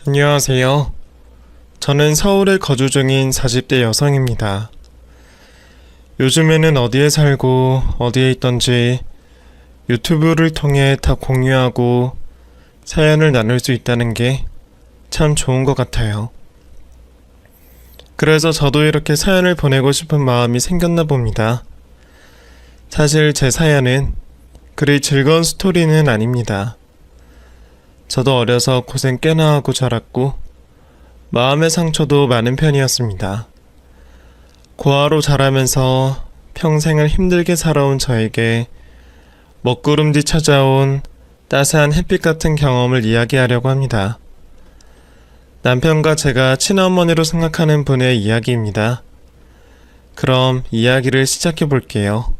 안녕하세요. 저는 서울에 거주 중인 40대 여성입니다. 요즘에는 어디에 살고 어디에 있던지 유튜브를 통해 다 공유하고 사연을 나눌 수 있다는 게 참 좋은 것 같아요. 그래서 저도 이렇게 사연을 보내고 싶은 마음이 생겼나 봅니다. 사실 제 사연은 그리 즐거운 스토리는 아닙니다. 저도 어려서 고생 꽤나 하고 자랐고 마음의 상처도 많은 편이었습니다. 고아로 자라면서 평생을 힘들게 살아온 저에게 먹구름 뒤 찾아온 따스한 햇빛 같은 경험을 이야기하려고 합니다. 남편과 제가 친어머니로 생각하는 분의 이야기입니다. 그럼 이야기를 시작해 볼게요.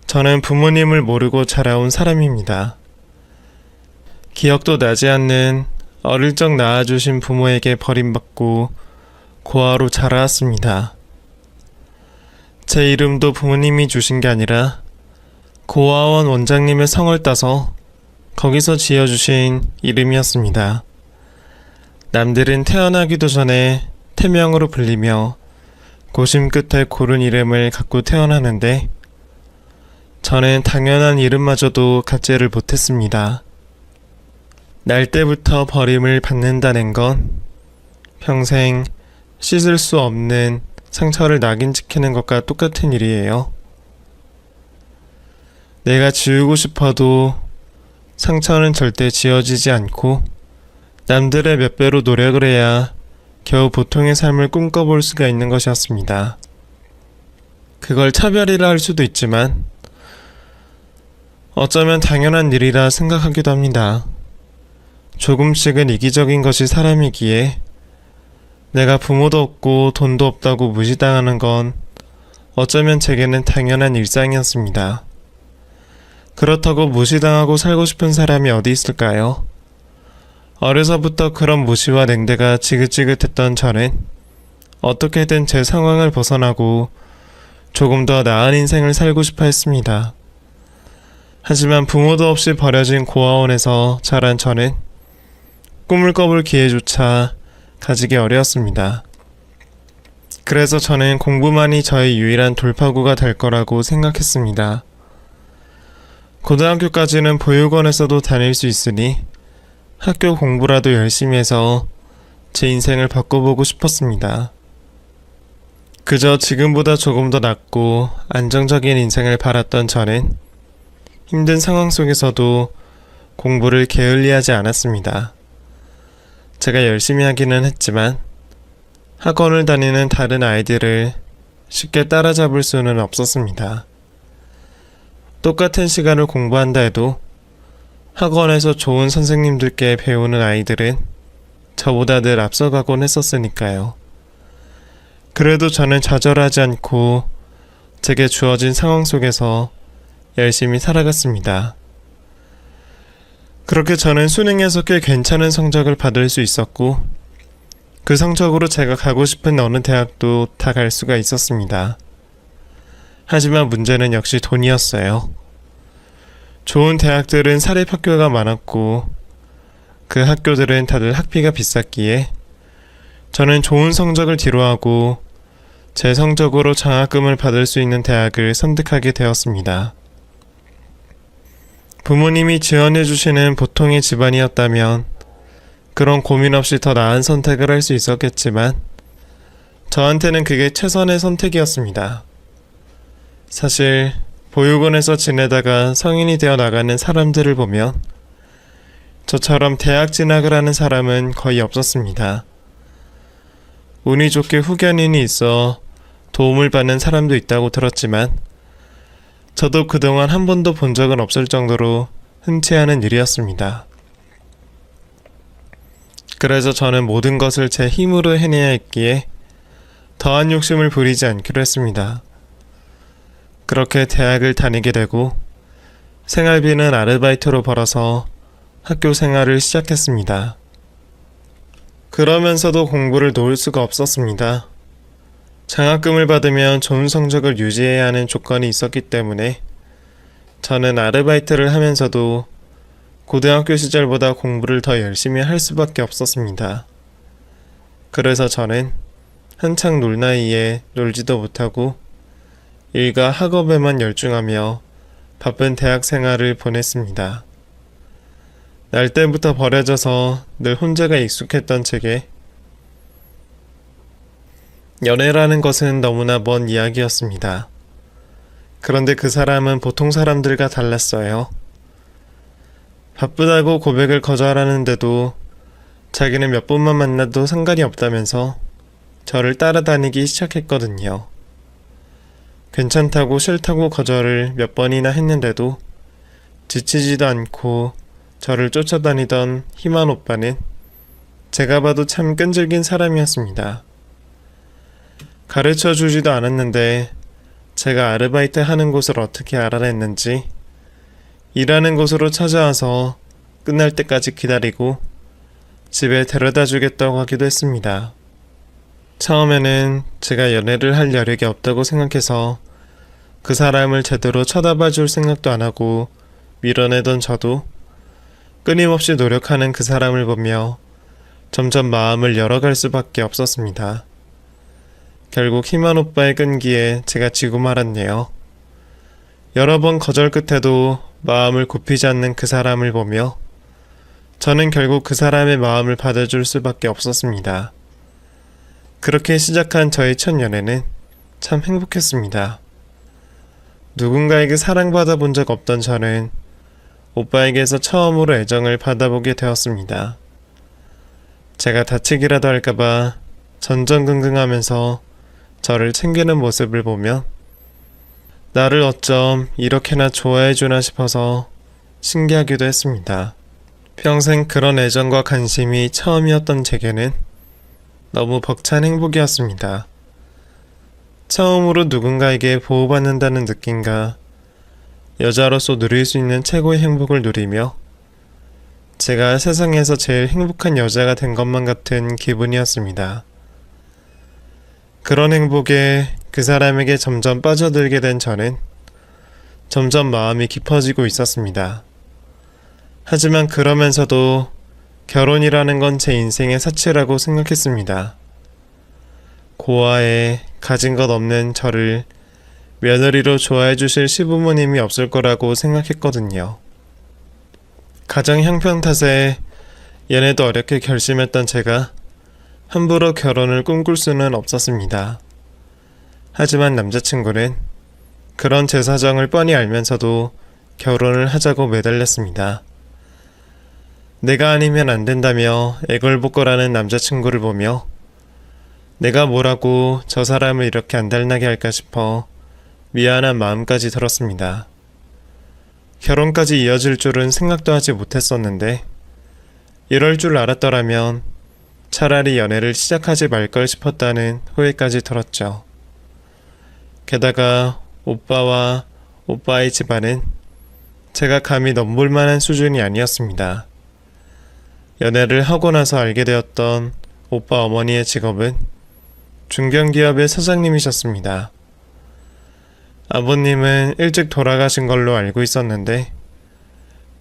저는 부모님을 모르고 자라온 사람입니다. 기억도 나지 않는 어릴 적 낳아주신 부모에게 버림받고 고아로 자라왔습니다. 제 이름도 부모님이 주신 게 아니라 고아원 원장님의 성을 따서 거기서 지어주신 이름이었습니다. 남들은 태어나기도 전에 태명으로 불리며 고심 끝에 고른 이름을 갖고 태어나는데 저는 당연한 이름마저도 갖지를 못했습니다. 날 때부터 버림을 받는다는 건 평생 씻을 수 없는 상처를 낙인 찍히는 것과 똑같은 일이에요. 내가 지우고 싶어도 상처는 절대 지워지지 않고 남들의 몇 배로 노력을 해야 겨우 보통의 삶을 꿈꿔볼 수가 있는 것이었습니다. 그걸 차별이라 할 수도 있지만 어쩌면 당연한 일이라 생각하기도 합니다. 조금씩은 이기적인 것이 사람이기에 내가 부모도 없고 돈도 없다고 무시당하는 건 어쩌면 제게는 당연한 일상이었습니다. 그렇다고 무시당하고 살고 싶은 사람이 어디 있을까요? 어려서부터 그런 무시와 냉대가 지긋지긋했던 저는 어떻게든 제 상황을 벗어나고 조금 더 나은 인생을 살고 싶어 했습니다. 하지만 부모도 없이 버려진 고아원에서 자란 저는 꿈을 꿔볼 기회조차 가지기 어려웠습니다. 그래서 저는 공부만이 저의 유일한 돌파구가 될 거라고 생각했습니다. 고등학교까지는 보육원에서도 다닐 수 있으니 학교 공부라도 열심히 해서 제 인생을 바꿔보고 싶었습니다. 그저 지금보다 조금 더 낫고 안정적인 인생을 바랐던 저는 힘든 상황 속에서도 공부를 게을리하지 않았습니다. 제가 열심히 하기는 했지만 학원을 다니는 다른 아이들을 쉽게 따라잡을 수는 없었습니다. 똑같은 시간을 공부한다 해도 학원에서 좋은 선생님들께 배우는 아이들은 저보다 늘 앞서가곤 했었으니까요. 그래도 저는 좌절하지 않고 제게 주어진 상황 속에서 열심히 살아갔습니다. 그렇게 저는 수능에서 꽤 괜찮은 성적을 받을 수 있었고 그 성적으로 제가 가고 싶은 어느 대학도 다 갈 수가 있었습니다. 하지만 문제는 역시 돈이었어요. 좋은 대학들은 사립학교가 많았고 그 학교들은 다들 학비가 비쌌기에 저는 좋은 성적을 뒤로하고 제 성적으로 장학금을 받을 수 있는 대학을 선택하게 되었습니다. 부모님이 지원해주시는 보통의 집안이었다면 그런 고민 없이 더 나은 선택을 할 수 있었겠지만 저한테는 그게 최선의 선택이었습니다. 사실 보육원에서 지내다가 성인이 되어 나가는 사람들을 보면 저처럼 대학 진학을 하는 사람은 거의 없었습니다. 운이 좋게 후견인이 있어 도움을 받는 사람도 있다고 들었지만 저도 그동안 한 번도 본 적은 없을 정도로 흔치 않은 일이었습니다. 그래서 저는 모든 것을 제 힘으로 해내야 했기에 더한 욕심을 부리지 않기로 했습니다. 그렇게 대학을 다니게 되고 생활비는 아르바이트로 벌어서 학교 생활을 시작했습니다. 그러면서도 공부를 놓을 수가 없었습니다. 장학금을 받으면 좋은 성적을 유지해야 하는 조건이 있었기 때문에 저는 아르바이트를 하면서도 고등학교 시절보다 공부를 더 열심히 할 수밖에 없었습니다. 그래서 저는 한창 놀 나이에 놀지도 못하고 일과 학업에만 열중하며 바쁜 대학 생활을 보냈습니다. 날 때부터 버려져서 늘 혼자가 익숙했던 제게 연애라는 것은 너무나 먼 이야기였습니다. 그런데 그 사람은 보통 사람들과 달랐어요. 바쁘다고 고백을 거절하는데도 자기는 몇 번만 만나도 상관이 없다면서 저를 따라다니기 시작했거든요. 괜찮다고 싫다고 거절을 몇 번이나 했는데도 지치지도 않고 저를 쫓아다니던 희만 오빠는 제가 봐도 참 끈질긴 사람이었습니다. 가르쳐 주지도 않았는데 제가 아르바이트 하는 곳을 어떻게 알아냈는지 일하는 곳으로 찾아와서 끝날 때까지 기다리고 집에 데려다 주겠다고 하기도 했습니다. 처음에는 제가 연애를 할 여력이 없다고 생각해서 그 사람을 제대로 쳐다봐 줄 생각도 안 하고 밀어내던 저도 끊임없이 노력하는 그 사람을 보며 점점 마음을 열어갈 수밖에 없었습니다. 결국 희만 오빠의 끈기에 제가 지고 말았네요. 여러 번 거절 끝에도 마음을 굽히지 않는 그 사람을 보며 저는 결국 그 사람의 마음을 받아줄 수밖에 없었습니다. 그렇게 시작한 저의 첫 연애는 참 행복했습니다. 누군가에게 사랑받아 본 적 없던 저는 오빠에게서 처음으로 애정을 받아보게 되었습니다. 제가 다치기라도 할까봐 전전긍긍하면서 저를 챙기는 모습을 보면 나를 어쩜 이렇게나 좋아해주나 싶어서 신기하기도 했습니다. 평생 그런 애정과 관심이 처음이었던 제게는 너무 벅찬 행복이었습니다. 처음으로 누군가에게 보호받는다는 느낌과 여자로서 누릴 수 있는 최고의 행복을 누리며 제가 세상에서 제일 행복한 여자가 된 것만 같은 기분이었습니다. 그런 행복에 그 사람에게 점점 빠져들게 된 저는 점점 마음이 깊어지고 있었습니다. 하지만 그러면서도 결혼이라는 건 제 인생의 사치라고 생각했습니다. 고아에 가진 것 없는 저를 며느리로 좋아해 주실 시부모님이 없을 거라고 생각했거든요. 가정 형편 탓에 연애도 어렵게 결심했던 제가 함부로 결혼을 꿈꿀 수는 없었습니다. 하지만 남자친구는 그런 제 사정을 뻔히 알면서도 결혼을 하자고 매달렸습니다. 내가 아니면 안 된다며 애걸복걸하는 남자친구를 보며 내가 뭐라고 저 사람을 이렇게 안달나게 할까 싶어 미안한 마음까지 들었습니다. 결혼까지 이어질 줄은 생각도 하지 못했었는데 이럴 줄 알았더라면 차라리 연애를 시작하지 말걸 싶었다는 후회까지 들었죠. 게다가 오빠와 오빠의 집안은 제가 감히 넘볼 만한 수준이 아니었습니다. 연애를 하고 나서 알게 되었던 오빠 어머니의 직업은 중견기업의 사장님이셨습니다. 아버님은 일찍 돌아가신 걸로 알고 있었는데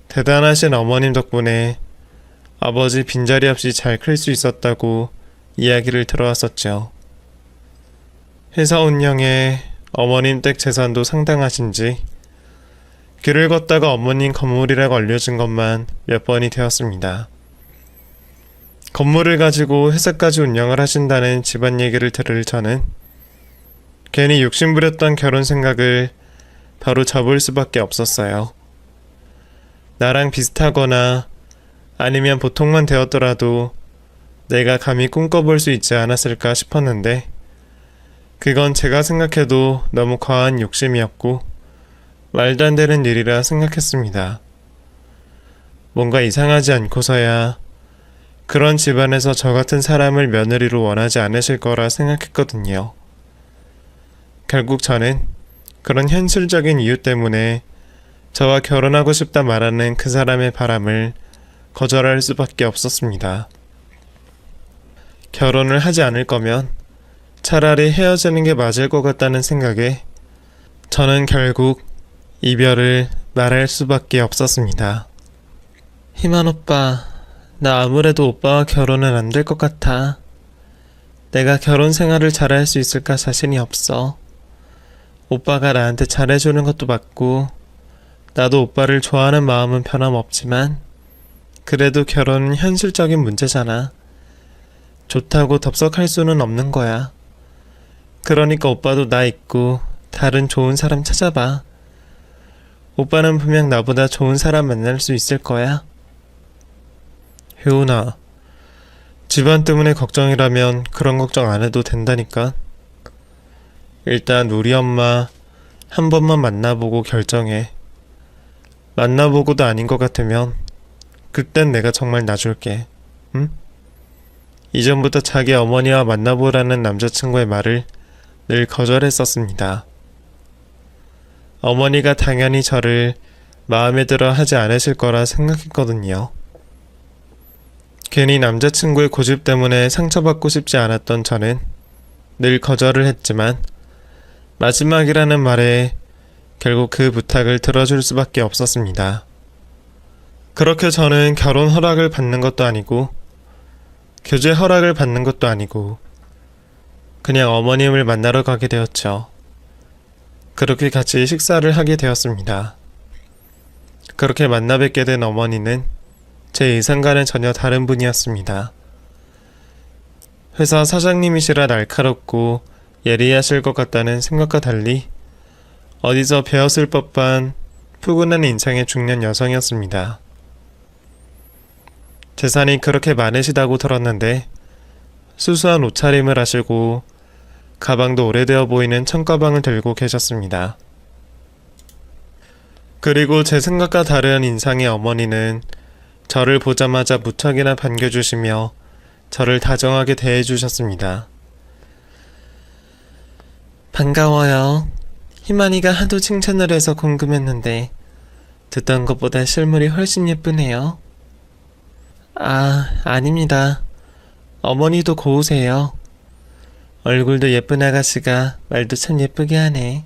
대단하신 어머님 덕분에 아버지 빈자리 없이 잘 클 수 있었다고 이야기를 들어왔었죠. 회사 운영에 어머님 댁 재산도 상당하신지 길을 걷다가 어머님 건물이라고 알려진 것만 몇 번이 되었습니다. 건물을 가지고 회사까지 운영을 하신다는 집안 얘기를 들을 저는 괜히 욕심부렸던 결혼 생각을 바로 접을 수밖에 없었어요. 나랑 비슷하거나 아니면 보통만 되었더라도 내가 감히 꿈꿔볼 수 있지 않았을까 싶었는데 그건 제가 생각해도 너무 과한 욕심이었고 말도 안 되는 일이라 생각했습니다. 뭔가 이상하지 않고서야 그런 집안에서 저 같은 사람을 며느리로 원하지 않으실 거라 생각했거든요. 결국 저는 그런 현실적인 이유 때문에 저와 결혼하고 싶다 말하는 그 사람의 바람을 거절할 수밖에 없었습니다. 결혼을 하지 않을 거면 차라리 헤어지는 게 맞을 것 같다는 생각에 저는 결국 이별을 말할 수밖에 없었습니다. 희만 오빠, 나 아무래도 오빠와 결혼은 안 될 것 같아. 내가 결혼 생활을 잘할 수 있을까 자신이 없어. 오빠가 나한테 잘해주는 것도 맞고, 나도 오빠를 좋아하는 마음은 변함없지만, 그래도 결혼은 현실적인 문제잖아. 좋다고 덥석할 수는 없는 거야. 그러니까 오빠도 나 있고 다른 좋은 사람 찾아봐. 오빠는 분명 나보다 좋은 사람 만날 수 있을 거야. 효은아, 집안 때문에 걱정이라면 그런 걱정 안 해도 된다니까. 일단 우리 엄마 한 번만 만나보고 결정해. 만나보고도 아닌 것 같으면 그땐 내가 정말 놔줄게. 응? 이전부터 자기 어머니와 만나보라는 남자친구의 말을 늘 거절했었습니다. 어머니가 당연히 저를 마음에 들어 하지 않으실 거라 생각했거든요. 괜히 남자친구의 고집 때문에 상처받고 싶지 않았던 저는 늘 거절을 했지만 마지막이라는 말에 결국 그 부탁을 들어줄 수밖에 없었습니다. 그렇게 저는 결혼 허락을 받는 것도 아니고 교제 허락을 받는 것도 아니고 그냥 어머님을 만나러 가게 되었죠. 그렇게 같이 식사를 하게 되었습니다. 그렇게 만나 뵙게 된 어머니는 제 예상과는 전혀 다른 분이었습니다. 회사 사장님이시라 날카롭고 예리하실 것 같다는 생각과 달리 어디서 배웠을 법한 푸근한 인상의 중년 여성이었습니다. 재산이 그렇게 많으시다고 들었는데 수수한 옷차림을 하시고 가방도 오래되어 보이는 청가방을 들고 계셨습니다. 그리고 제 생각과 다른 인상의 어머니는 저를 보자마자 무척이나 반겨주시며 저를 다정하게 대해주셨습니다. 반가워요. 희만이가 하도 칭찬을 해서 궁금했는데 듣던 것보다 실물이 훨씬 예쁘네요. 아닙니다. 어머니도 고우세요. 얼굴도 예쁜 아가씨가 말도 참 예쁘게 하네.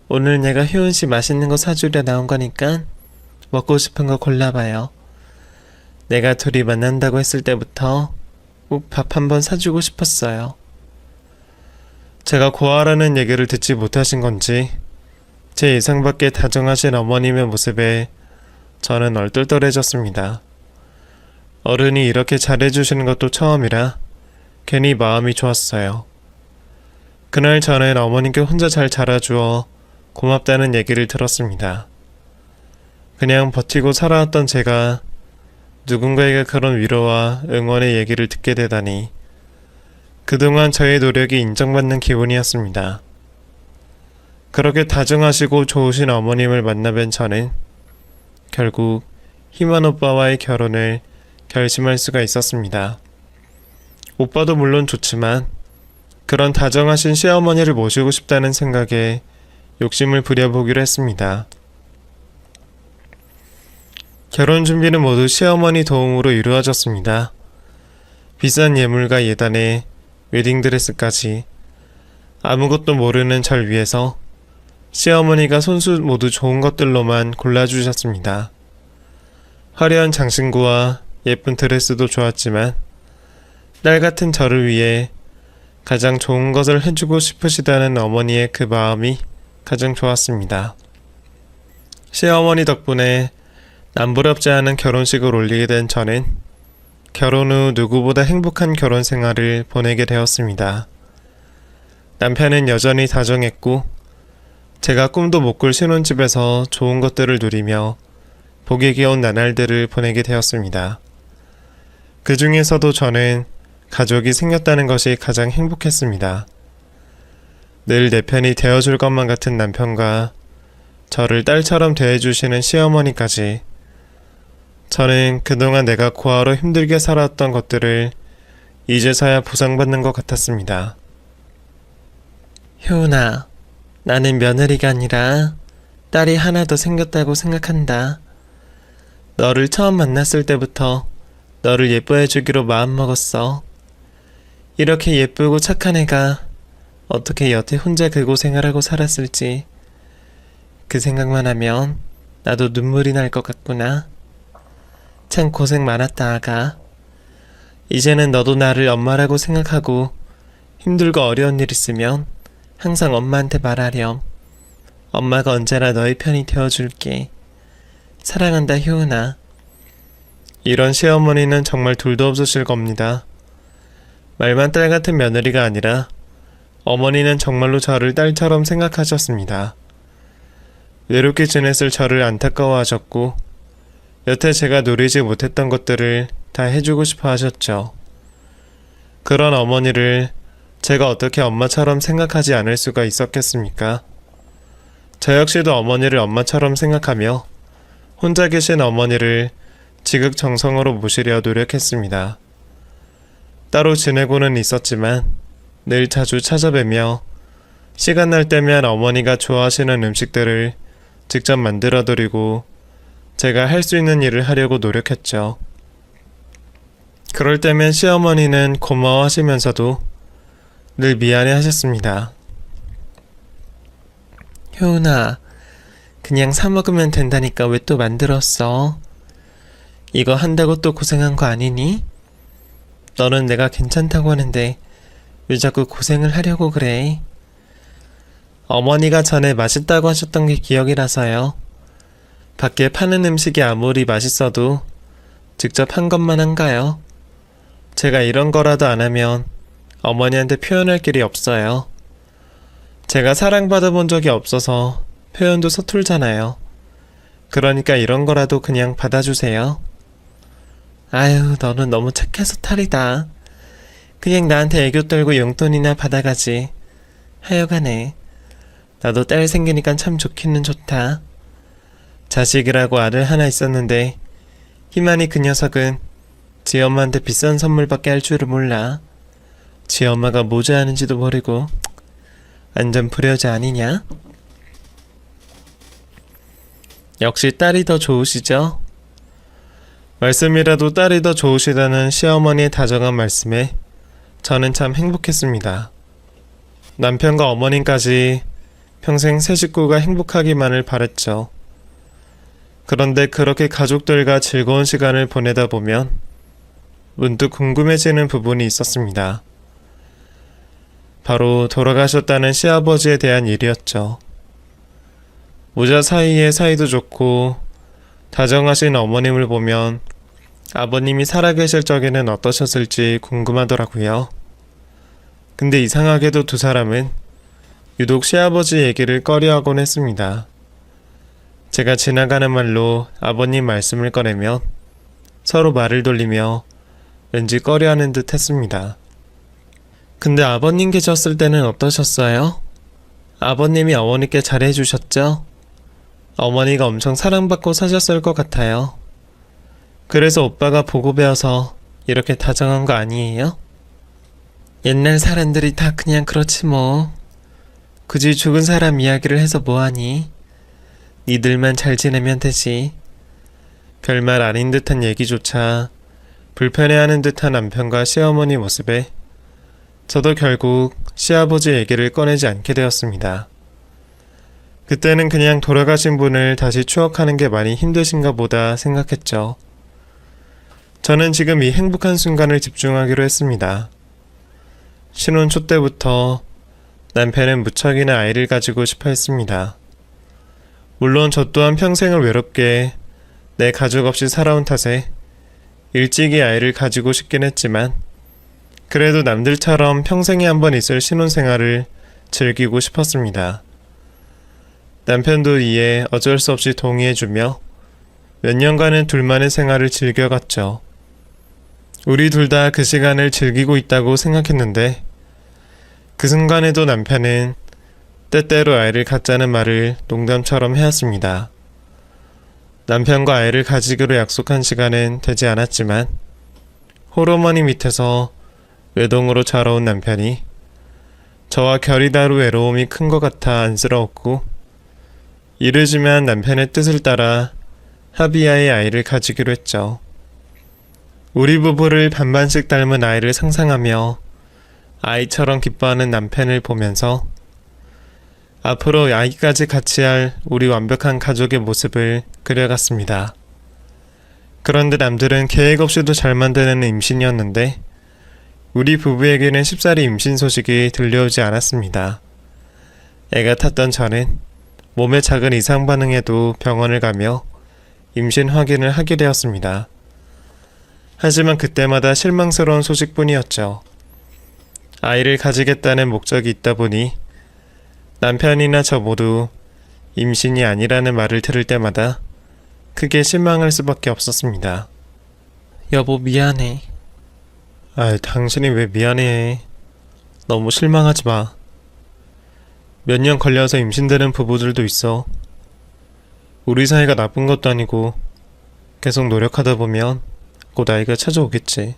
오늘 내가 효은씨 맛있는 거 사주려 나온 거니까 먹고 싶은 거 골라봐요. 내가 둘이 만난다고 했을 때부터 꼭 밥 한번 사주고 싶었어요. 제가 고아라는 얘기를 듣지 못하신 건지 제 예상 밖의 다정하신 어머님의 모습에 저는 얼떨떨해졌습니다. 어른이 이렇게 잘해주시는 것도 처음이라 괜히 마음이 좋았어요. 그날 저는 어머님께 혼자 잘 자라주어 고맙다는 얘기를 들었습니다. 그냥 버티고 살아왔던 제가 누군가에게 그런 위로와 응원의 얘기를 듣게 되다니 그동안 저의 노력이 인정받는 기분이었습니다. 그렇게 다정하시고 좋으신 어머님을 만나뵌 저는 결국 희만 오빠와의 결혼을 결심할 수가 있었습니다. 오빠도 물론 좋지만 그런 다정하신 시어머니를 모시고 싶다는 생각에 욕심을 부려보기로 했습니다. 결혼 준비는 모두 시어머니 도움으로 이루어졌습니다. 비싼 예물과 예단에 웨딩드레스까지 아무것도 모르는 절 위해서 시어머니가 손수 모두 좋은 것들로만 골라주셨습니다. 화려한 장신구와 예쁜 드레스도 좋았지만 딸 같은 저를 위해 가장 좋은 것을 해주고 싶으시다는 어머니의 그 마음이 가장 좋았습니다. 시어머니 덕분에 남부럽지 않은 결혼식을 올리게 된 저는 결혼 후 누구보다 행복한 결혼 생활을 보내게 되었습니다. 남편은 여전히 다정했고 제가 꿈도 못 꿀 신혼집에서 좋은 것들을 누리며 보기 귀여운 나날들을 보내게 되었습니다. 그 중에서도 저는 가족이 생겼다는 것이 가장 행복했습니다. 늘 내 편이 되어줄 것만 같은 남편과 저를 딸처럼 대해주시는 시어머니까지 저는 그동안 내가 고아로 힘들게 살아왔던 것들을 이제서야 보상받는 것 같았습니다. 효은아, 나는 며느리가 아니라 딸이 하나 더 생겼다고 생각한다. 너를 처음 만났을 때부터 너를 예뻐해주기로 마음먹었어. 이렇게 예쁘고 착한 애가 어떻게 여태 혼자 그 고생을 하고 살았을지 그 생각만 하면 나도 눈물이 날 것 같구나. 참 고생 많았다, 아가. 이제는 너도 나를 엄마라고 생각하고 힘들고 어려운 일 있으면 항상 엄마한테 말하렴. 엄마가 언제나 너의 편이 되어줄게. 사랑한다, 효은아. 이런 시어머니는 정말 둘도 없으실 겁니다. 말만 딸 같은 며느리가 아니라 어머니는 정말로 저를 딸처럼 생각하셨습니다. 외롭게 지냈을 저를 안타까워하셨고 여태 제가 누리지 못했던 것들을 다 해주고 싶어 하셨죠. 그런 어머니를 제가 어떻게 엄마처럼 생각하지 않을 수가 있었겠습니까? 저 역시도 어머니를 엄마처럼 생각하며 혼자 계신 어머니를 지극정성으로 모시려 노력했습니다. 따로 지내고는 있었지만 늘 자주 찾아뵈며 시간 날 때면 어머니가 좋아하시는 음식들을 직접 만들어 드리고 제가 할 수 있는 일을 하려고 노력했죠. 그럴 때면 시어머니는 고마워하시면서도 늘 미안해 하셨습니다. 효은아, 그냥 사 먹으면 된다니까 왜 또 만들었어? 이거 한다고 또 고생한 거 아니니? 너는 내가 괜찮다고 하는데 왜 자꾸 고생을 하려고 그래? 어머니가 전에 맛있다고 하셨던 게 기억이 나서요. 밖에 파는 음식이 아무리 맛있어도 직접 한 것만 한가요? 제가 이런 거라도 안 하면 어머니한테 표현할 길이 없어요. 제가 사랑받아 본 적이 없어서 표현도 서툴잖아요. 그러니까 이런 거라도 그냥 받아주세요. 아유, 너는 너무 착해서 탈이다. 그냥 나한테 애교 떨고 용돈이나 받아가지. 하여간에 나도 딸 생기니까 참 좋기는 좋다. 자식이라고 아들 하나 있었는데 희만이 그 녀석은 지 엄마한테 비싼 선물밖에 할 줄을 몰라. 지 엄마가 뭐 좋아하는지도 모르고. 완전 불효자 아니냐? 역시 딸이 더 좋으시죠? 말씀이라도 딸이 더 좋으시다는 시어머니의 다정한 말씀에 저는 참 행복했습니다. 남편과 어머님까지 평생 세 식구가 행복하기만을 바랬죠. 그런데 그렇게 가족들과 즐거운 시간을 보내다 보면 문득 궁금해지는 부분이 있었습니다. 바로 돌아가셨다는 시아버지에 대한 일이었죠. 모자 사이에 사이도 좋고 다정하신 어머님을 보면 아버님이 살아계실 적에는 어떠셨을지 궁금하더라고요. 근데 이상하게도 두 사람은 유독 시아버지 얘기를 꺼려하곤 했습니다. 제가 지나가는 말로 아버님 말씀을 꺼내면 서로 말을 돌리며 왠지 꺼려하는 듯 했습니다. 근데 아버님 계셨을 때는 어떠셨어요? 아버님이 어머니께 잘해주셨죠? 어머니가 엄청 사랑받고 사셨을 것 같아요. 그래서 오빠가 보고 배워서 이렇게 다정한 거 아니에요? 옛날 사람들이 다 그냥 그렇지 뭐. 굳이 죽은 사람 이야기를 해서 뭐하니? 니들만 잘 지내면 되지. 별말 아닌 듯한 얘기조차 불편해하는 듯한 남편과 시어머니 모습에 저도 결국 시아버지 얘기를 꺼내지 않게 되었습니다. 그때는 그냥 돌아가신 분을 다시 추억하는 게 많이 힘드신가 보다 생각했죠. 저는 지금 이 행복한 순간을 집중하기로 했습니다. 신혼 초 때부터 남편은 무척이나 아이를 가지고 싶어 했습니다. 물론 저 또한 평생을 외롭게 내 가족 없이 살아온 탓에 일찍이 아이를 가지고 싶긴 했지만 그래도 남들처럼 평생에 한 번 있을 신혼생활을 즐기고 싶었습니다. 남편도 이에 어쩔 수 없이 동의해주며 몇 년간은 둘만의 생활을 즐겨갔죠. 우리 둘 다 그 시간을 즐기고 있다고 생각했는데 그 순간에도 남편은 때때로 아이를 갖자는 말을 농담처럼 해왔습니다. 남편과 아이를 가지기로 약속한 시간은 되지 않았지만 홀어머니 밑에서 외동으로 자라온 남편이 저와 결이 다른 외로움이 큰 것 같아 안쓰러웠고 이르지만 남편의 뜻을 따라 합의하에 아이를 가지기로 했죠. 우리 부부를 반반씩 닮은 아이를 상상하며 아이처럼 기뻐하는 남편을 보면서 앞으로 아이까지 같이 할 우리 완벽한 가족의 모습을 그려갔습니다. 그런데 남들은 계획 없이도 잘 만드는 임신이었는데 우리 부부에게는 쉽사리 임신 소식이 들려오지 않았습니다. 애가 탔던 저는 몸에 작은 이상 반응에도 병원을 가며 임신 확인을 하게 되었습니다. 하지만 그때마다 실망스러운 소식뿐이었죠. 아이를 가지겠다는 목적이 있다 보니 남편이나 저 모두 임신이 아니라는 말을 들을 때마다 크게 실망할 수밖에 없었습니다. 여보, 미안해. 당신이 왜 미안해. 너무 실망하지 마. 몇 년 걸려서 임신되는 부부들도 있어. 우리 사이가 나쁜 것도 아니고 계속 노력하다 보면 곧 아이가 찾아오겠지.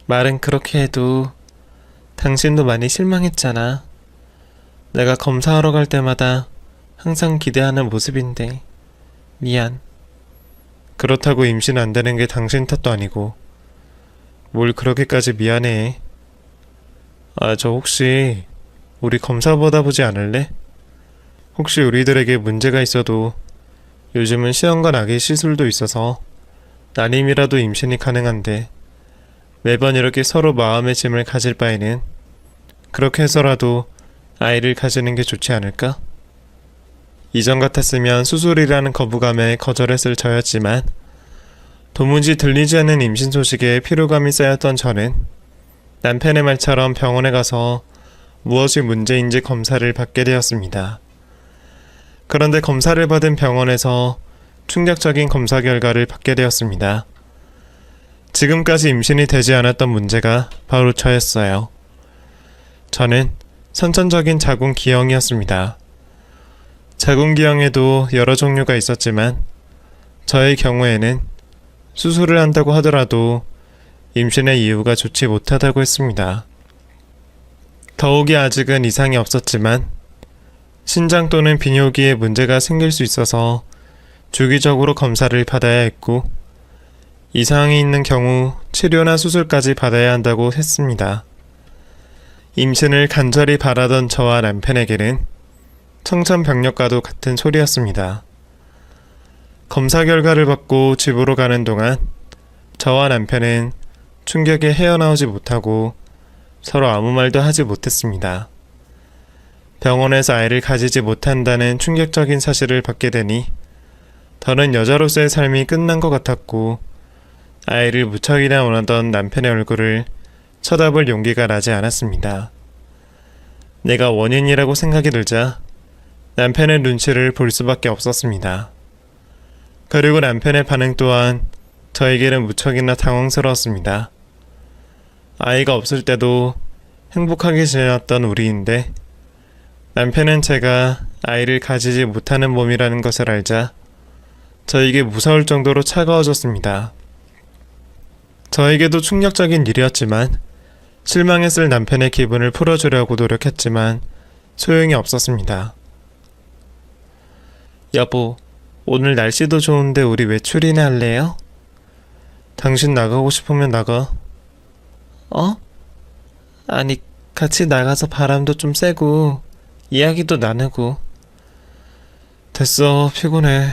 말은 그렇게 해도 당신도 많이 실망했잖아. 내가 검사하러 갈 때마다 항상 기대하는 모습인데 미안. 그렇다고 임신 안 되는 게 당신 탓도 아니고 뭘 그렇게까지 미안해. 저 혹시 우리 검사 받아보지 않을래? 혹시 우리들에게 문제가 있어도 요즘은 시험관 아기 시술도 있어서 난임이라도 임신이 가능한데 매번 이렇게 서로 마음의 짐을 가질 바에는 그렇게 해서라도 아이를 가지는 게 좋지 않을까? 이전 같았으면 수술이라는 거부감에 거절했을 저였지만 도무지 들리지 않는 임신 소식에 피로감이 쌓였던 저는 남편의 말처럼 병원에 가서 무엇이 문제인지 검사를 받게 되었습니다. 그런데 검사를 받은 병원에서 충격적인 검사 결과를 받게 되었습니다. 지금까지 임신이 되지 않았던 문제가 바로 저였어요. 저는 선천적인 자궁기형이었습니다. 자궁기형에도 여러 종류가 있었지만 저의 경우에는 수술을 한다고 하더라도 임신의 이유가 좋지 못하다고 했습니다. 더욱이 아직은 이상이 없었지만 신장 또는 비뇨기에 문제가 생길 수 있어서 주기적으로 검사를 받아야 했고 이상이 있는 경우 치료나 수술까지 받아야 한다고 했습니다. 임신을 간절히 바라던 저와 남편에게는 청천벽력과도 같은 소리였습니다. 검사 결과를 받고 집으로 가는 동안 저와 남편은 충격에 헤어나오지 못하고 서로 아무 말도 하지 못했습니다. 병원에서 아이를 가지지 못한다는 충격적인 사실을 받게 되니 더는 여자로서의 삶이 끝난 것 같았고 아이를 무척이나 원하던 남편의 얼굴을 쳐다볼 용기가 나지 않았습니다. 내가 원인이라고 생각이 들자 남편의 눈치를 볼 수밖에 없었습니다. 그리고 남편의 반응 또한 저에게는 무척이나 당황스러웠습니다. 아이가 없을 때도 행복하게 지냈던 우리인데 남편은 제가 아이를 가지지 못하는 몸이라는 것을 알자 저에게 무서울 정도로 차가워졌습니다. 저에게도 충격적인 일이었지만 실망했을 남편의 기분을 풀어주려고 노력했지만 소용이 없었습니다. 여보, 오늘 날씨도 좋은데 우리 외출이나 할래요? 당신 나가고 싶으면 나가. 아니, 같이 나가서 바람도 좀 쐬고 이야기도 나누고. 됐어, 피곤해.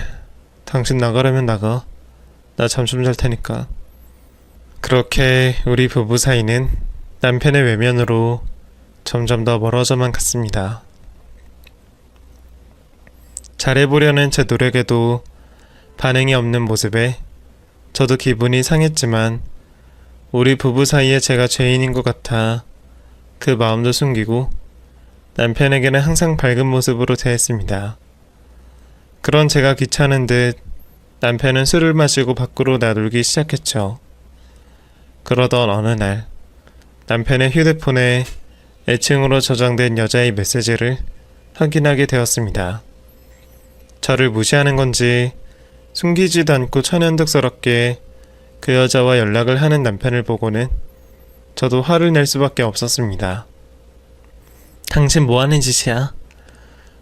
당신 나가려면 나가. 나 잠 좀 잘 테니까. 그렇게 우리 부부 사이는 남편의 외면으로 점점 더 멀어져만 갔습니다. 잘해보려는 제 노력에도 반응이 없는 모습에 저도 기분이 상했지만 우리 부부 사이에 제가 죄인인 것 같아 그 마음도 숨기고 남편에게는 항상 밝은 모습으로 대했습니다. 그런 제가 귀찮은 듯 남편은 술을 마시고 밖으로 나돌기 시작했죠. 그러던 어느 날 남편의 휴대폰에 애칭으로 저장된 여자의 메시지를 확인하게 되었습니다. 저를 무시하는 건지 숨기지도 않고 천연덕스럽게 그 여자와 연락을 하는 남편을 보고는 저도 화를 낼 수밖에 없었습니다. 당신 뭐하는 짓이야?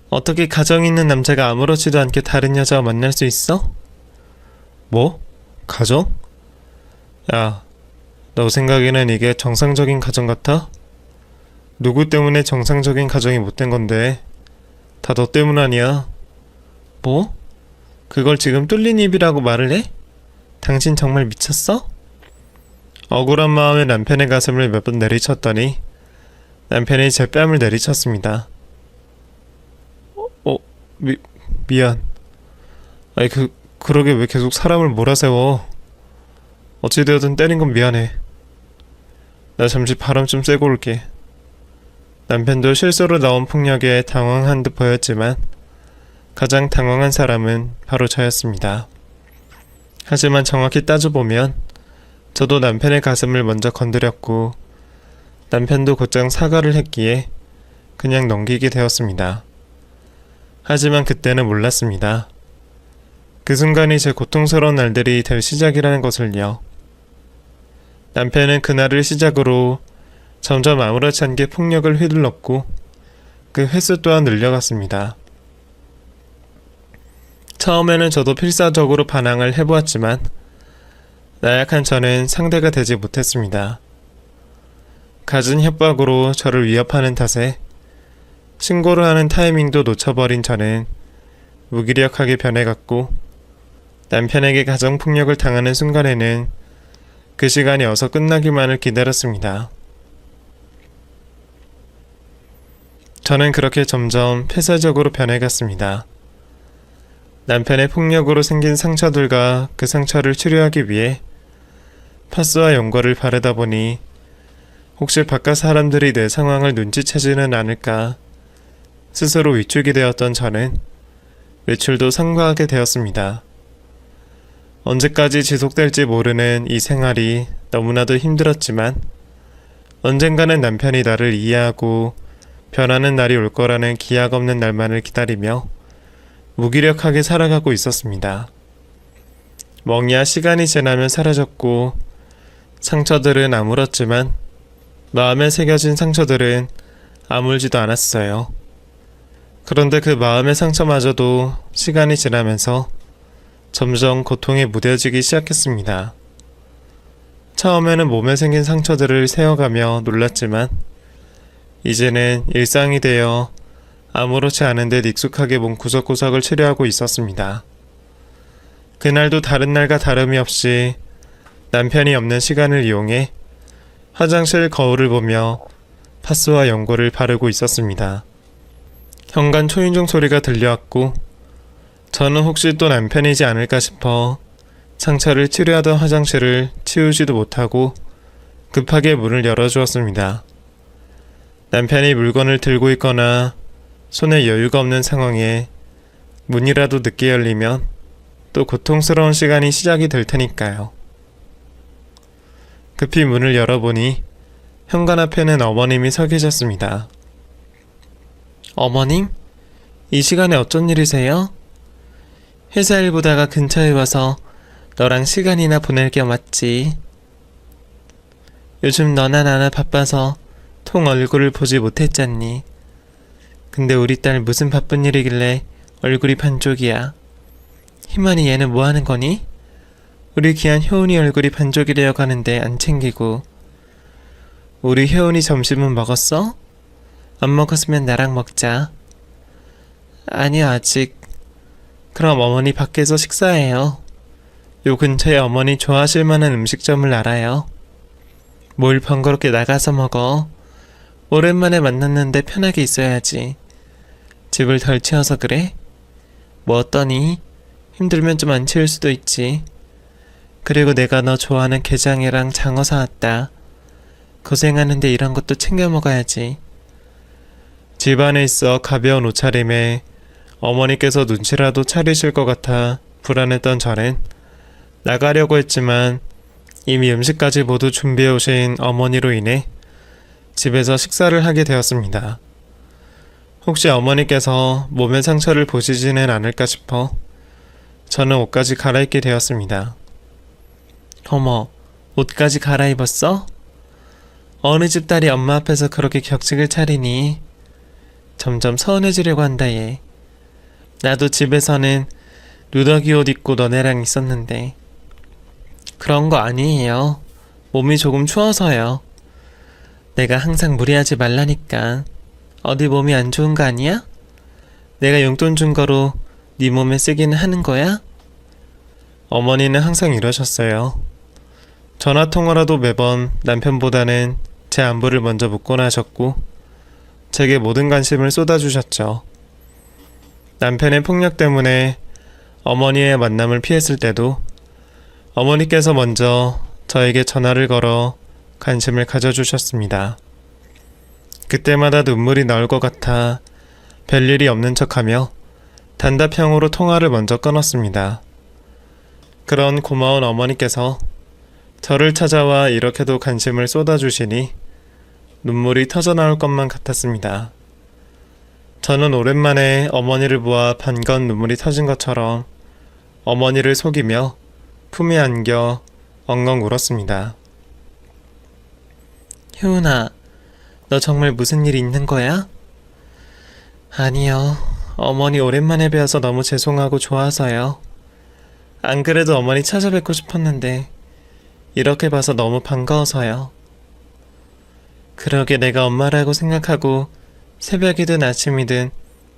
어떻게 가정 있는 남자가 아무렇지도 않게 다른 여자와 만날 수 있어? 뭐? 가정? 야, 너 생각에는 이게 정상적인 가정 같아? 누구 때문에 정상적인 가정이 못된 건데? 다 너 때문 아니야? 뭐? 그걸 지금 뚫린 입이라고 말을 해? 당신 정말 미쳤어? 억울한 마음에 남편의 가슴을 몇 번 내리쳤더니 남편이 제 뺨을 내리쳤습니다. 미안. 아니 그러게 왜 계속 사람을 몰아세워. 어찌되었든 때린 건 미안해. 나 잠시 바람 좀 쐬고 올게. 남편도 실수로 나온 폭력에 당황한 듯 보였지만 가장 당황한 사람은 바로 저였습니다. 하지만 정확히 따져보면 저도 남편의 가슴을 먼저 건드렸고 남편도 곧장 사과를 했기에 그냥 넘기게 되었습니다. 하지만 그때는 몰랐습니다. 그 순간이 제 고통스러운 날들이 될 시작이라는 것을요. 남편은 그날을 시작으로 점점 아무렇지 않게 폭력을 휘둘렀고 그 횟수 또한 늘려갔습니다. 처음에는 저도 필사적으로 반항을 해보았지만 나약한 저는 상대가 되지 못했습니다. 갖은 협박으로 저를 위협하는 탓에 신고를 하는 타이밍도 놓쳐버린 저는 무기력하게 변해갔고 남편에게 가정폭력을 당하는 순간에는 그 시간이 어서 끝나기만을 기다렸습니다. 저는 그렇게 점점 폐쇄적으로 변해갔습니다. 남편의 폭력으로 생긴 상처들과 그 상처를 치료하기 위해 파스와 연고를 바르다 보니 혹시 바깥 사람들이 내 상황을 눈치채지는 않을까 스스로 위축이 되었던 저는 외출도 삼가하게 되었습니다. 언제까지 지속될지 모르는 이 생활이 너무나도 힘들었지만 언젠가는 남편이 나를 이해하고 변하는 날이 올 거라는 기약 없는 날만을 기다리며 무기력하게 살아가고 있었습니다. 멍이야 시간이 지나면 사라졌고 상처들은 아물었지만 마음에 새겨진 상처들은 아물지도 않았어요. 그런데 그 마음의 상처마저도 시간이 지나면서 점점 고통에 무뎌지기 시작했습니다. 처음에는 몸에 생긴 상처들을 세어가며 놀랐지만 이제는 일상이 되어 아무렇지 않은 듯 익숙하게 몸 구석구석을 치료하고 있었습니다. 그날도 다른 날과 다름이 없이 남편이 없는 시간을 이용해 화장실 거울을 보며 파스와 연고를 바르고 있었습니다. 현관 초인종 소리가 들려왔고 저는 혹시 또 남편이지 않을까 싶어 상처를 치료하던 화장실을 치우지도 못하고 급하게 문을 열어주었습니다. 남편이 물건을 들고 있거나 손에 여유가 없는 상황에 문이라도 늦게 열리면 또 고통스러운 시간이 시작이 될 테니까요. 급히 문을 열어보니 현관 앞에는 어머님이 서 계셨습니다. 어머님? 이 시간에 어쩐 일이세요? 회사 일 보다가 근처에 와서 너랑 시간이나 보낼 겸 왔지. 요즘 너나 나나 바빠서 통 얼굴을 보지 못했잖니. 근데 우리 딸 무슨 바쁜 일이길래 얼굴이 반쪽이야. 희만이 얘는 뭐 하는 거니? 우리 귀한 효은이 얼굴이 반쪽이래요 가는데 안 챙기고. 우리 효은이 점심은 먹었어? 안 먹었으면 나랑 먹자. 아니요 아직. 그럼 어머니 밖에서 식사해요. 요 근처에 어머니 좋아하실 만한 음식점을 알아요. 뭘 번거롭게 나가서 먹어. 오랜만에 만났는데 편하게 있어야지. 집을 덜 치워서 그래? 뭐 어떠니? 힘들면 좀 안 치울 수도 있지. 그리고 내가 너 좋아하는 게장이랑 장어 사왔다. 고생하는데 이런 것도 챙겨 먹어야지. 집안에 있어 가벼운 옷차림에 어머니께서 눈치라도 차리실 것 같아 불안했던 저는 나가려고 했지만 이미 음식까지 모두 준비해 오신 어머니로 인해 집에서 식사를 하게 되었습니다. 혹시 어머니께서 몸의 상처를 보시지는 않을까 싶어 저는 옷까지 갈아입게 되었습니다. 어머, 옷까지 갈아입었어? 어느 집 딸이 엄마 앞에서 그렇게 격식을 차리니? 점점 서운해지려고 한다 얘. 나도 집에서는 누더기 옷 입고 너네랑 있었는데. 그런 거 아니에요. 몸이 조금 추워서요. 내가 항상 무리하지 말라니까. 어디 몸이 안 좋은 거 아니야? 내가 용돈 준 거로 네 몸에 쓰기는 하는 거야? 어머니는 항상 이러셨어요. 전화통화라도 매번 남편보다는 제 안부를 먼저 묻곤 하셨고 제게 모든 관심을 쏟아주셨죠. 남편의 폭력 때문에 어머니의 만남을 피했을 때도 어머니께서 먼저 저에게 전화를 걸어 관심을 가져주셨습니다. 그때마다 눈물이 나올 것 같아 별일이 없는 척하며 단답형으로 통화를 먼저 끊었습니다. 그런 고마운 어머니께서 저를 찾아와 이렇게도 관심을 쏟아주시니 눈물이 터져나올 것만 같았습니다. 저는 오랜만에 어머니를 보아 반가운 눈물이 터진 것처럼 어머니를 속이며 품에 안겨 엉엉 울었습니다. 효은아, 너 정말 무슨 일 있는 거야? 아니요. 어머니 오랜만에 뵈어서 너무 죄송하고 좋아서요. 안 그래도 어머니 찾아뵙고 싶었는데 이렇게 봐서 너무 반가워서요. 그러게 내가 엄마라고 생각하고 새벽이든 아침이든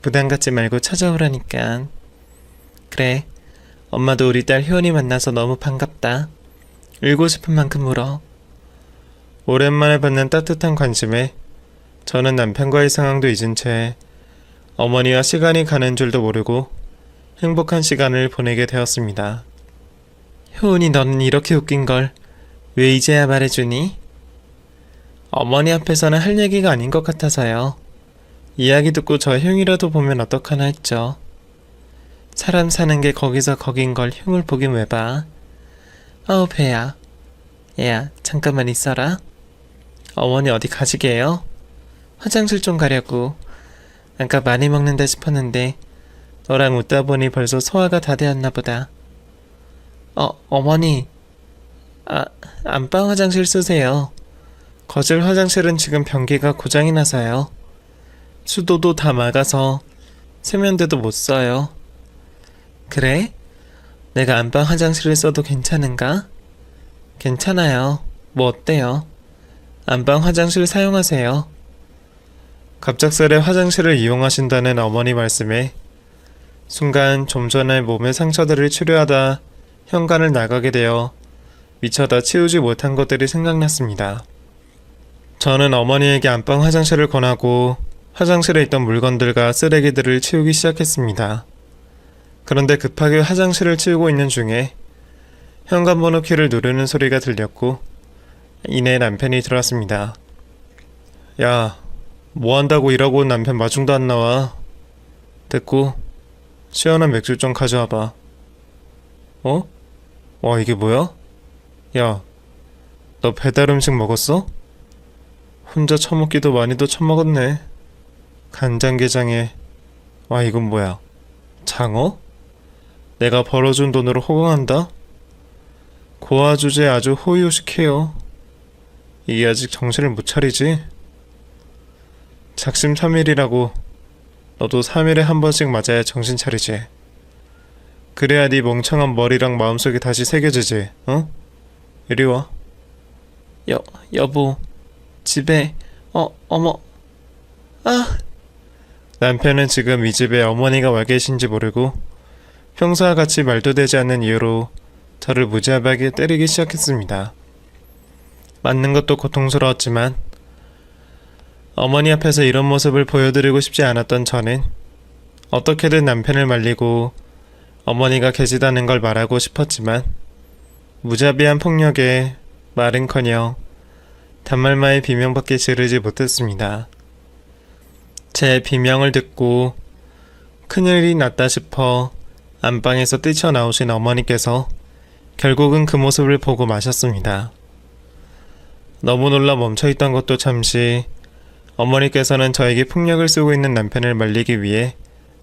부담 갖지 말고 찾아오라니까. 그래, 엄마도 우리 딸 효은이 만나서 너무 반갑다. 울고 싶은 만큼 울어. 오랜만에 받는 따뜻한 관심에 저는 남편과의 상황도 잊은 채 어머니와 시간이 가는 줄도 모르고 행복한 시간을 보내게 되었습니다. 효은이 너는 이렇게 웃긴 걸 왜 이제야 말해주니? 어머니 앞에서는 할 얘기가 아닌 것 같아서요. 이야기 듣고 저 흉이라도 보면 어떡하나 했죠. 사람 사는 게 거기서 거긴 걸 흉을 보긴 왜 봐. 아우 배야. 얘야 잠깐만 있어라. 어머니 어디 가시게요? 화장실 좀 가려고. 아까 많이 먹는다 싶었는데 너랑 웃다 보니 벌써 소화가 다 되었나 보다. 어머니. 안방 화장실 쓰세요. 거실 화장실은 지금 변기가 고장이 나서요. 수도도 다 막아서 세면대도 못 써요. 그래? 내가 안방 화장실을 써도 괜찮은가? 괜찮아요. 뭐 어때요? 안방 화장실 사용하세요. 갑작스레 화장실을 이용하신다는 어머니 말씀에 순간 좀 전에 몸의 상처들을 치료하다 현관을 나가게 되어 미처 다 치우지 못한 것들이 생각났습니다. 저는 어머니에게 안방 화장실을 권하고 화장실에 있던 물건들과 쓰레기들을 치우기 시작했습니다. 그런데 급하게 화장실을 치우고 있는 중에 현관번호 키를 누르는 소리가 들렸고 이내 남편이 들어왔습니다. 야, 뭐 한다고 일하고 온 남편 마중도 안 나와. 됐고 시원한 맥주 좀 가져와봐. 어? 와, 이게 뭐야? 야, 너 배달 음식 먹었어? 혼자 처먹기도 많이도 처먹었네. 간장게장에. 와, 이건 뭐야? 장어? 내가 벌어준 돈으로 호강한다? 고아 주제에 아주 호의호식해요. 이게 아직 정신을 못 차리지? 작심 3일이라고. 너도 3일에 한 번씩 맞아야 정신 차리지. 그래야 네 멍청한 머리랑 마음속에 다시 새겨지지, 어? 이리 와. 여보, 집에, 어머, 아! 남편은 지금 이 집에 어머니가 와 계신지 모르고 평소와 같이 말도 되지 않는 이유로 저를 무지하게 때리기 시작했습니다. 맞는 것도 고통스러웠지만 어머니 앞에서 이런 모습을 보여드리고 싶지 않았던 저는 어떻게든 남편을 말리고 어머니가 계시다는 걸 말하고 싶었지만 무자비한 폭력에 말은커녕 단말마의 비명밖에 지르지 못했습니다. 제 비명을 듣고 큰일이 났다 싶어 안방에서 뛰쳐나오신 어머니께서 결국은 그 모습을 보고 마셨습니다. 너무 놀라 멈춰있던 것도 잠시 어머니께서는 저에게 폭력을 쓰고 있는 남편을 말리기 위해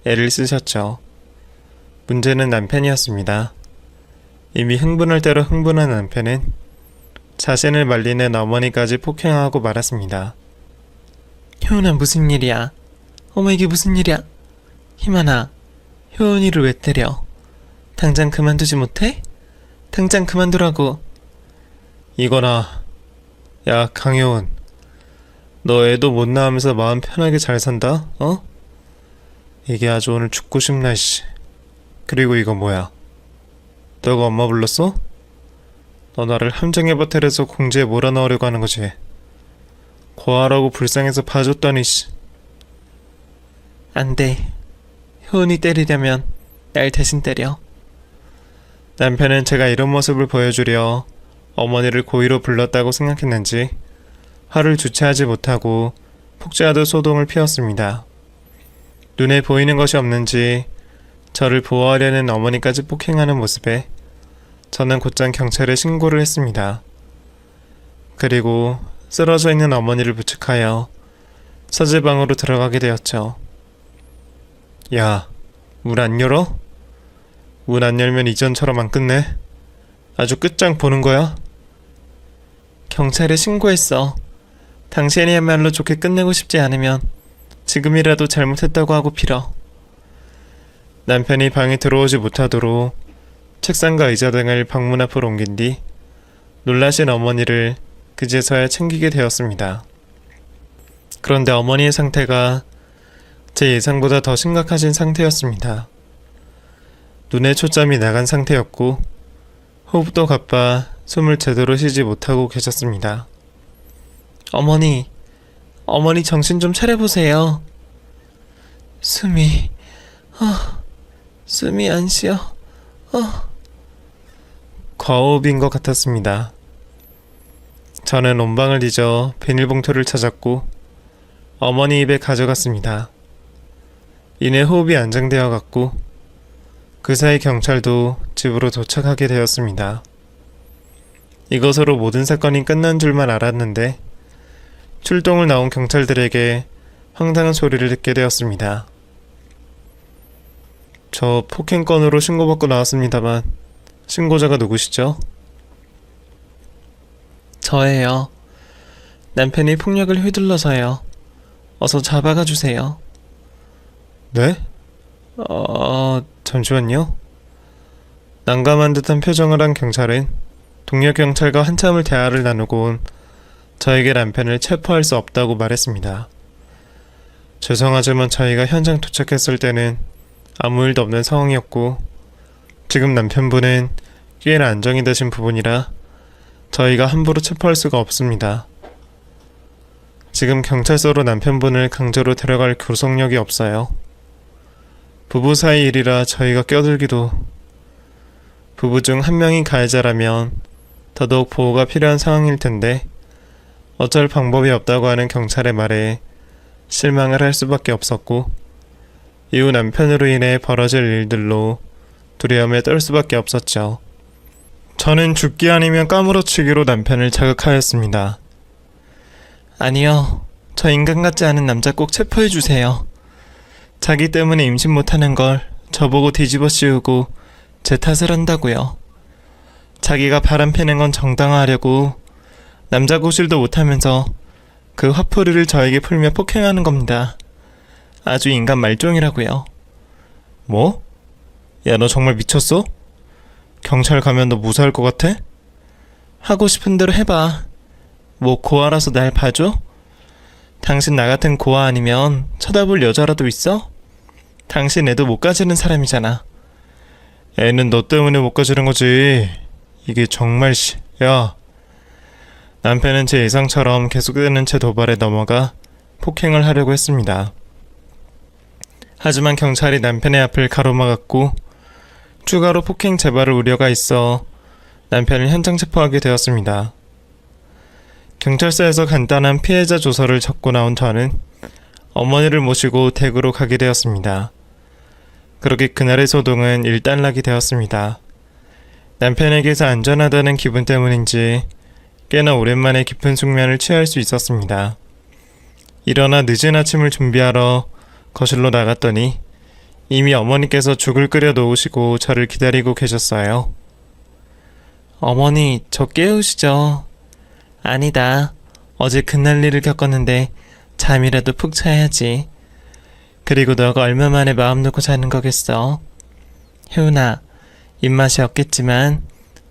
애를 쓰셨죠. 문제는 남편이었습니다. 이미 흥분할 대로 흥분한 남편은 자신을 말리는 어머니까지 폭행하고 말았습니다. 효은아, 무슨 일이야? 어머, 이게 무슨 일이야? 희만아, 효은이를 왜 때려? 당장 그만두지 못해? 당장 그만두라고. 이거나. 야, 강효은, 너 애도 못 낳으면서 마음 편하게 잘 산다? 어? 이게 아주 오늘 죽고 싶나 씨. 그리고 이거 뭐야? 너가 엄마 불렀어? 너 나를 함정에 버텨서 공지에 몰아넣으려고 하는 거지. 고아라고 불쌍해서 봐줬더니 씨. 안 돼. 효은이 때리려면 날 대신 때려. 남편은 제가 이런 모습을 보여주려 어머니를 고의로 불렀다고 생각했는지 화를 주체하지 못하고 폭주하듯 소동을 피웠습니다. 눈에 보이는 것이 없는지 저를 보호하려는 어머니까지 폭행하는 모습에 저는 곧장 경찰에 신고를 했습니다. 그리고 쓰러져 있는 어머니를 부축하여 서재방으로 들어가게 되었죠. 야, 문 안 열어? 문 안 열면 이전처럼 안 끝내? 아주 끝장 보는 거야? 경찰에 신고했어. 당신이야말로 좋게 끝내고 싶지 않으면 지금이라도 잘못했다고 하고 빌어. 남편이 방에 들어오지 못하도록 책상과 의자 등을 방문 앞으로 옮긴 뒤 놀라신 어머니를 그제서야 챙기게 되었습니다. 그런데 어머니의 상태가 제 예상보다 더 심각하신 상태였습니다. 눈에 초점이 나간 상태였고 호흡도 가빠 숨을 제대로 쉬지 못하고 계셨습니다. 어머니 정신 좀 차려보세요. 숨이 안 쉬어. 과호흡인 것 같았습니다. 저는 온방을 뒤져 비닐봉투를 찾았고 어머니 입에 가져갔습니다. 이내 호흡이 안정되어 갔고 그 사이 경찰도 집으로 도착하게 되었습니다. 이것으로 모든 사건이 끝난 줄만 알았는데 출동을 나온 경찰들에게 황당한 소리를 듣게 되었습니다. 저 폭행건으로 신고받고 나왔습니다만 신고자가 누구시죠? 저예요. 남편이 폭력을 휘둘러서요. 어서 잡아가 주세요. 네? 잠시만요. 난감한 듯한 표정을 한 경찰은 동료 경찰과 한참을 대화를 나누고 온 저에게 남편을 체포할 수 없다고 말했습니다. 죄송하지만 저희가 현장 도착했을 때는 아무 일도 없는 상황이었고 지금 남편분은 꽤나 안정이 되신 부분이라 저희가 함부로 체포할 수가 없습니다. 지금 경찰서로 남편분을 강제로 데려갈 구속력이 없어요. 부부 사이 일이라 저희가 껴들기도. 부부 중 한 명이 가해자라면 더더욱 보호가 필요한 상황일 텐데 어쩔 방법이 없다고 하는 경찰의 말에 실망을 할 수밖에 없었고 이후 남편으로 인해 벌어질 일들로 두려움에 떨 수밖에 없었죠. 저는 죽기 아니면 까무러치기로 남편을 자극하였습니다. 아니요. 저 인간 같지 않은 남자 꼭 체포해주세요. 자기 때문에 임신 못하는 걸 저보고 뒤집어 씌우고 제 탓을 한다고요. 자기가 바람피는 건 정당화하려고 남자 구실도 못하면서 그 화풀이를 저에게 풀며 폭행하는 겁니다. 아주 인간 말종이라고요. 뭐? 야, 너 정말 미쳤어? 경찰 가면 너 무사할 것 같아? 하고 싶은 대로 해봐. 뭐 고아라서 날 봐줘? 당신 나 같은 고아 아니면 쳐다볼 여자라도 있어? 당신 애도 못 가지는 사람이잖아. 애는 너 때문에 못 가지는 거지. 이게 정말 야. 남편은 제 예상처럼 계속되는 제 도발에 넘어가 폭행을 하려고 했습니다. 하지만 경찰이 남편의 앞을 가로막았고 추가로 폭행 재발을 우려가 있어 남편을 현장 체포하게 되었습니다. 경찰서에서 간단한 피해자 조서를 적고 나온 저는 어머니를 모시고 댁으로 가게 되었습니다. 그렇게 그날의 소동은 일단락이 되었습니다. 남편에게서 안전하다는 기분 때문인지 꽤나 오랜만에 깊은 숙면을 취할 수 있었습니다. 일어나 늦은 아침을 준비하러 거실로 나갔더니 이미 어머니께서 죽을 끓여 놓으시고 저를 기다리고 계셨어요. 어머니, 저 깨우시죠? 아니다. 어제 그날 일을 겪었는데 잠이라도 푹 자야지. 그리고 너가 얼마 만에 마음 놓고 자는 거겠어? 혜훈아, 입맛이 없겠지만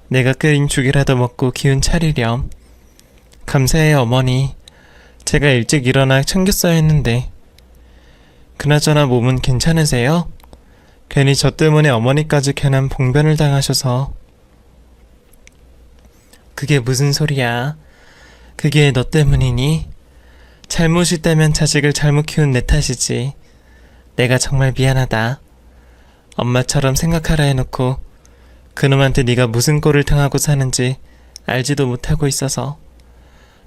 내가 끓인 죽이라도 먹고 기운 차리렴. 감사해요, 어머니. 제가 일찍 일어나 챙겼어야 했는데. 그나저나 몸은 괜찮으세요? 괜히 저 때문에 어머니까지 괜한 봉변을 당하셔서 그게 무슨 소리야? 그게 너 때문이니? 잘못이 있다면 자식을 잘못 키운 내 탓이지. 내가 정말 미안하다. 엄마처럼 생각하라 해놓고 그놈한테 네가 무슨 꼴을 당하고 사는지 알지도 못하고 있어서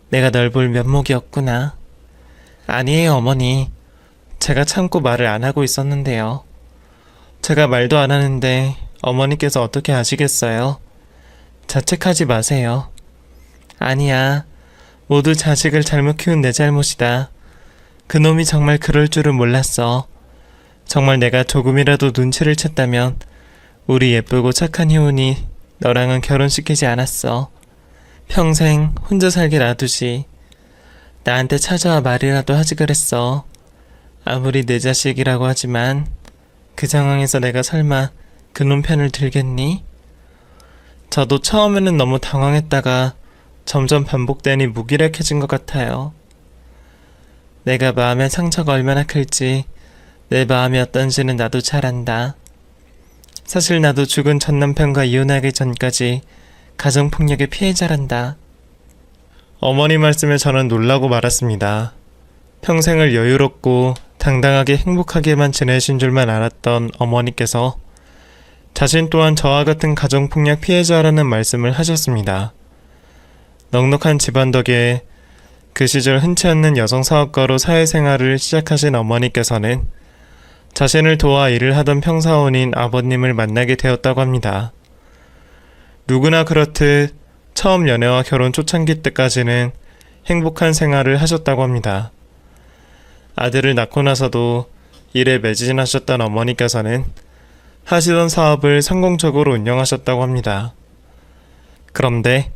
내가 널 볼 면목이 없구나. 아니에요, 어머니. 제가 참고 말을 안 하고 있었는데요. 제가 말도 안 하는데 어머니께서 어떻게 아시겠어요? 자책하지 마세요. 아니야. 모두 자식을 잘못 키운 내 잘못이다. 그놈이 정말 그럴 줄은 몰랐어. 정말 내가 조금이라도 눈치를 챘다면 우리 예쁘고 착한 희훈이 너랑은 결혼시키지 않았어. 평생 혼자 살게 놔두지. 나한테 찾아와 말이라도 하지 그랬어. 아무리 내 자식이라고 하지만 그 상황에서 내가 설마 그놈 편을 들겠니? 저도 처음에는 너무 당황했다가 점점 반복되니 무기력해진 것 같아요. 내가 마음의 상처가 얼마나 클지 내 마음이 어떤지는 나도 잘 안다. 사실 나도 죽은 전 남편과 이혼하기 전까지 가정폭력의 피해자란다. 어머니 말씀에 저는 놀라고 말았습니다. 평생을 여유롭고 당당하게 행복하게만 지내신 줄만 알았던 어머니께서 자신 또한 저와 같은 가정폭력 피해자라는 말씀을 하셨습니다. 넉넉한 집안 덕에 그 시절 흔치 않는 여성 사업가로 사회생활을 시작하신 어머니께서는 자신을 도와 일을 하던 평사원인 아버님을 만나게 되었다고 합니다. 누구나 그렇듯 처음 연애와 결혼 초창기 때까지는 행복한 생활을 하셨다고 합니다. 아들을 낳고 나서도 일에 매진하셨던 어머니께서는 하시던 사업을 성공적으로 운영하셨다고 합니다. 그런데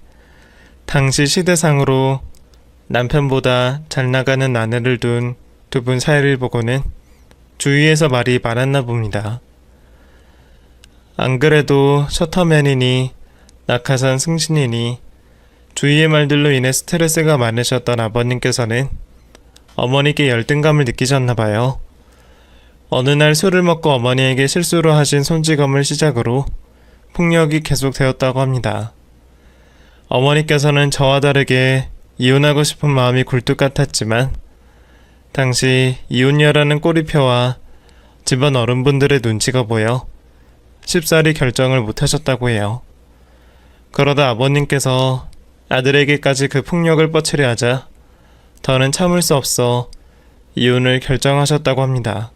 당시 시대상으로 남편보다 잘 나가는 아내를 둔 두 분 사이를 보고는 주위에서 말이 많았나 봅니다. 안 그래도 셔터맨이니 낙하산 승신이니 주위의 말들로 인해 스트레스가 많으셨던 아버님께서는 어머니께 열등감을 느끼셨나 봐요. 어느 날 술을 먹고 어머니에게 실수로 하신 손찌검을 시작으로 폭력이 계속되었다고 합니다. 어머니께서는 저와 다르게 이혼하고 싶은 마음이 굴뚝 같았지만 당시 이혼녀라는 꼬리표와 집안 어른분들의 눈치가 보여 쉽사리 결정을 못하셨다고 해요. 그러다 아버님께서 아들에게까지 그 폭력을 뻗치려 하자 더는 참을 수 없어 이혼을 결정하셨다고 합니다.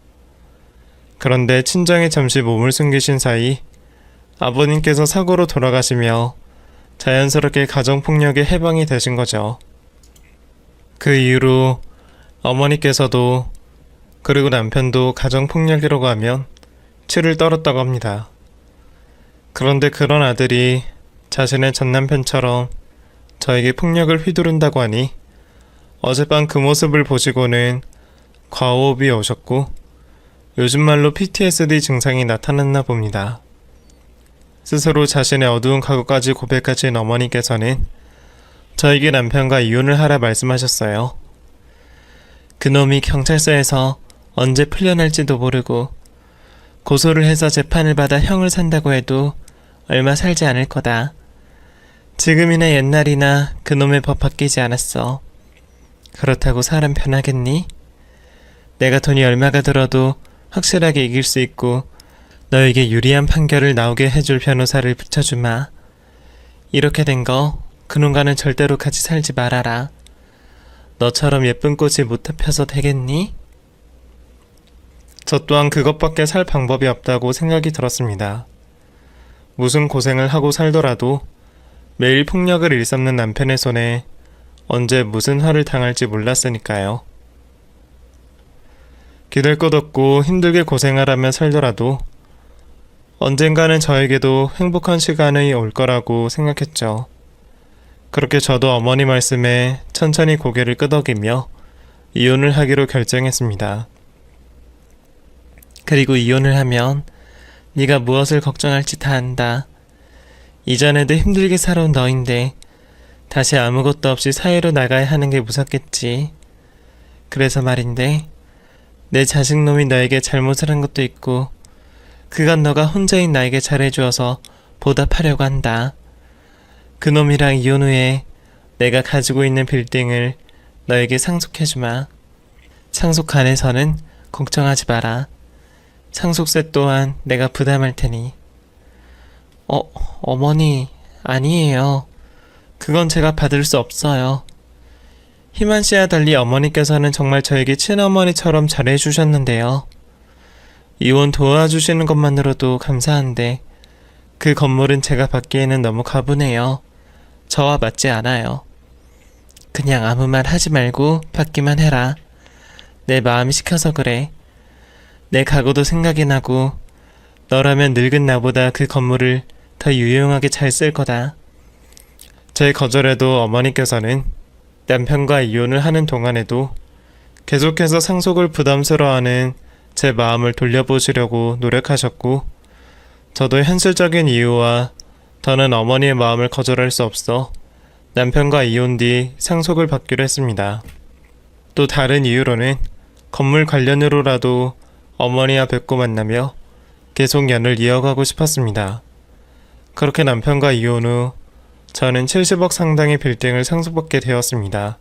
그런데 친정에 잠시 몸을 숨기신 사이 아버님께서 사고로 돌아가시며 자연스럽게 가정폭력에 해방이 되신 거죠. 그 이후로 어머니께서도 그리고 남편도 가정폭력이라고 하면 치를 떨었다고 합니다. 그런데 그런 아들이 자신의 전남편처럼 저에게 폭력을 휘두른다고 하니 어젯밤 그 모습을 보시고는 과호흡이 오셨고 요즘 말로 PTSD 증상이 나타났나 봅니다. 스스로 자신의 어두운 과거까지 고백하신 어머니께서는 저에게 남편과 이혼을 하라 말씀하셨어요. 그놈이 경찰서에서 언제 풀려날지도 모르고 고소를 해서 재판을 받아 형을 산다고 해도 얼마 살지 않을 거다. 지금이나 옛날이나 그놈의 법 바뀌지 않았어. 그렇다고 사람 변하겠니? 내가 돈이 얼마가 들어도 확실하게 이길 수 있고 너에게 유리한 판결을 나오게 해줄 변호사를 붙여주마. 이렇게 된 거 그놈과는 절대로 같이 살지 말아라. 너처럼 예쁜 꽃이 못 펴서 되겠니? 저 또한 그것밖에 살 방법이 없다고 생각이 들었습니다. 무슨 고생을 하고 살더라도 매일 폭력을 일삼는 남편의 손에 언제 무슨 화를 당할지 몰랐으니까요. 기댈 것 없고 힘들게 고생하라며 살더라도 언젠가는 저에게도 행복한 시간이 올 거라고 생각했죠. 그렇게 저도 어머니 말씀에 천천히 고개를 끄덕이며 이혼을 하기로 결정했습니다. 그리고 이혼을 하면 네가 무엇을 걱정할지 다 안다. 이전에도 힘들게 살아온 너인데 다시 아무것도 없이 사회로 나가야 하는 게 무섭겠지. 그래서 말인데 내 자식놈이 너에게 잘못을 한 것도 있고 그간 너가 혼자인 나에게 잘해주어서 보답하려고 한다. 그놈이랑 이혼 후에 내가 가지고 있는 빌딩을 너에게 상속해주마. 상속간에서는 걱정하지 마라. 상속세 또한 내가 부담할 테니. 어머니, 아니에요. 그건 제가 받을 수 없어요. 희만 씨와 달리 어머니께서는 정말 저에게 친어머니처럼 잘해주셨는데요. 이혼 도와주시는 것만으로도 감사한데 그 건물은 제가 받기에는 너무 가분해요. 저와 맞지 않아요. 그냥 아무 말 하지 말고 받기만 해라. 내 마음이 시켜서 그래. 내 과거도 생각이 나고 너라면 늙은 나보다 그 건물을 더 유용하게 잘 쓸 거다. 제 거절에도 어머니께서는 남편과 이혼을 하는 동안에도 계속해서 상속을 부담스러워하는 제 마음을 돌려보시려고 노력하셨고, 저도 현실적인 이유와 더는 어머니의 마음을 거절할 수 없어 남편과 이혼 뒤 상속을 받기로 했습니다. 또 다른 이유로는 건물 관련으로라도 어머니와 뵙고 만나며 계속 연을 이어가고 싶었습니다. 그렇게 남편과 이혼 후 저는 70억 상당의 빌딩을 상속받게 되었습니다.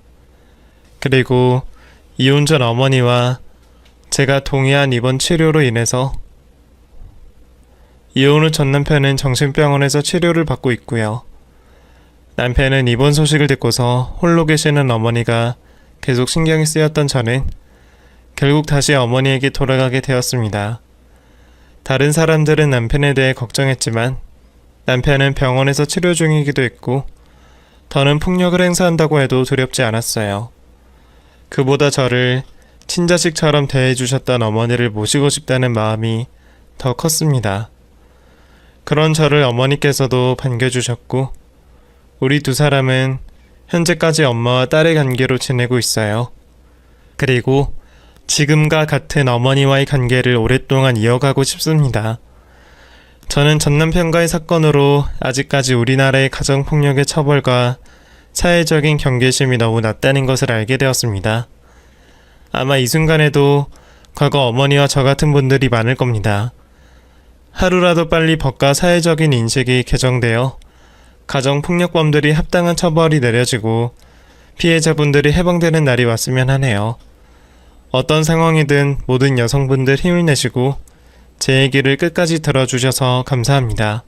그리고 이혼 전 어머니와 제가 동의한 입원 치료로 인해서 이혼 후 전 남편은 정신병원에서 치료를 받고 있고요. 남편은 입원 소식을 듣고서 홀로 계시는 어머니가 계속 신경이 쓰였던 저는 결국 다시 어머니에게 돌아가게 되었습니다. 다른 사람들은 남편에 대해 걱정했지만 남편은 병원에서 치료 중이기도 했고 더는 폭력을 행사한다고 해도 두렵지 않았어요. 그보다 저를 친자식처럼 대해주셨던 어머니를 모시고 싶다는 마음이 더 컸습니다. 그런 저를 어머니께서도 반겨주셨고 우리 두 사람은 현재까지 엄마와 딸의 관계로 지내고 있어요. 그리고 지금과 같은 어머니와의 관계를 오랫동안 이어가고 싶습니다. 저는 전 남편과의 사건으로 아직까지 우리나라의 가정폭력의 처벌과 사회적인 경계심이 너무 낮다는 것을 알게 되었습니다. 아마 이 순간에도 과거 어머니와 저 같은 분들이 많을 겁니다. 하루라도 빨리 법과 사회적인 인식이 개정되어 가정폭력범들이 합당한 처벌이 내려지고 피해자분들이 해방되는 날이 왔으면 하네요. 어떤 상황이든 모든 여성분들 힘을 내시고 제 얘기를 끝까지 들어주셔서 감사합니다.